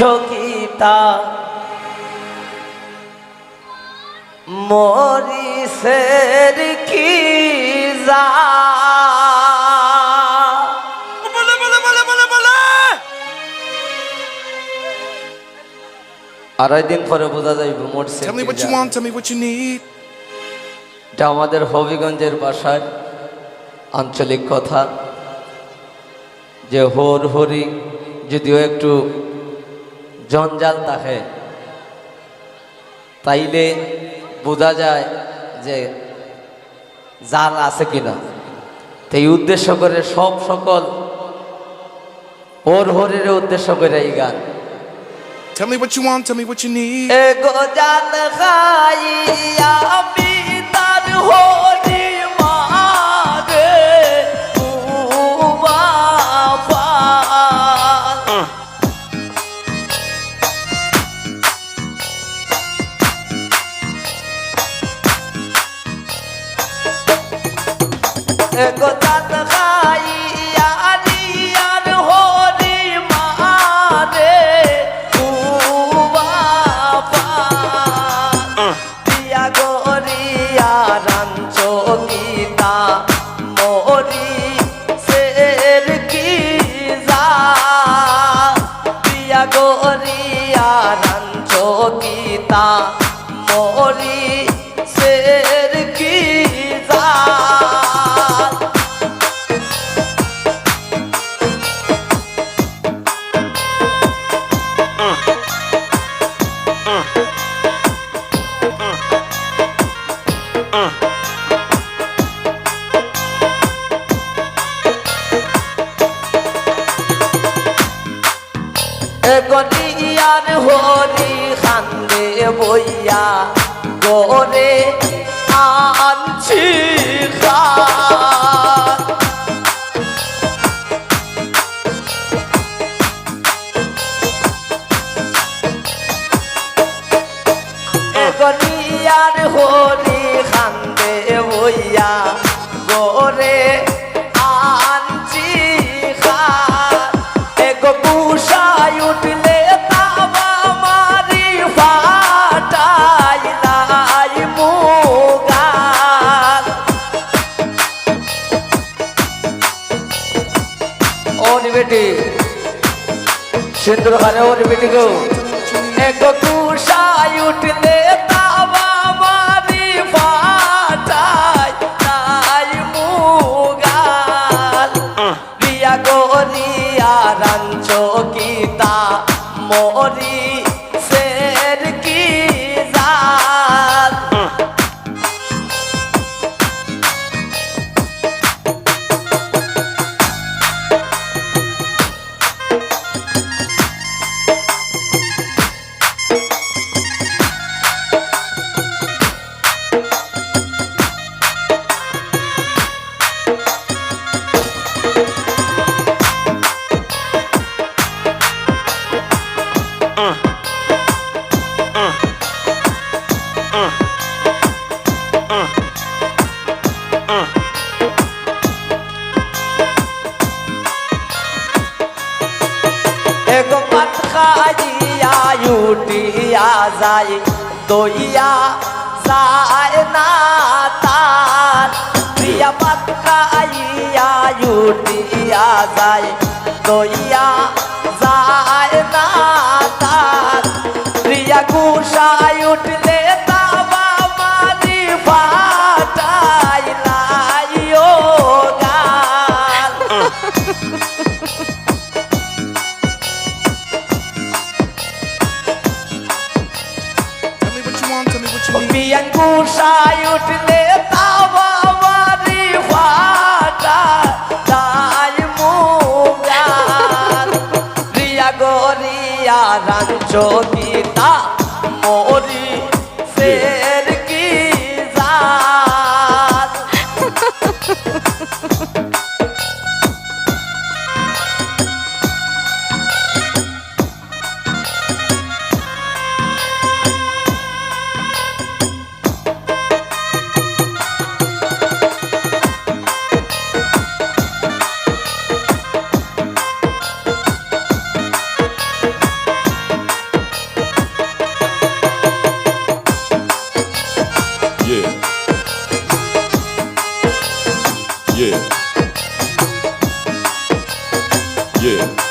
চকিতা মরিসের কি যা আড়াই দিন পরে বোঝা যাইব মরছে। Tell me what you want, tell me what you need. এটা আমাদের হবিগঞ্জের ভাষায় আঞ্চলিক কথা, যে হোর হরি যদিও একটু জঞ্জাল থাকে তাইলে বোঝা যায় যে জাল আছে কিনা। তো এই উদ্দেশ্য করে সকল হোর হরির উদ্দেশ্য করে এই গান। Tell me what you want, tell me what you need. এগো জাল খাইয়া আমি তার হরি মাগে এগো জাল খাইয়া আর হরি মারে গীতা মরি শের কি যা গলিয়ার হরি খান্দে বইয়া গোরে আনছি গলিয়ার হরি খান্দে বইয়া গোরে আনছি গুসাই উঠলে তাবা মারি ফাটাইলাই মুগাল ওর বেটি সুন্দর ঘরে ওর বেটি গো এক গুসাই উঠলে তাবা মারি ফাটাইলাই মুগাল রিয়া গরিয়া রাঞ্চো গীতা মরি শের কি জাল এগো পাত খাইয়া উঠিয়া যায় দইয়া যায় না তার প্রিয়া পাত খাইয়া উঠিয়া যায় দইয়া যায় না তার প্রিয়া গুসাই উঠলে তাবা মারি ফাটাইলাই ও গাল বিয়ান গুসাই উঠলে তাবা মারি ফাটাইলাই মুগাল রিয়া গরিয়া রাঞ্চো গীতা মরি শের কি জাল Yeah.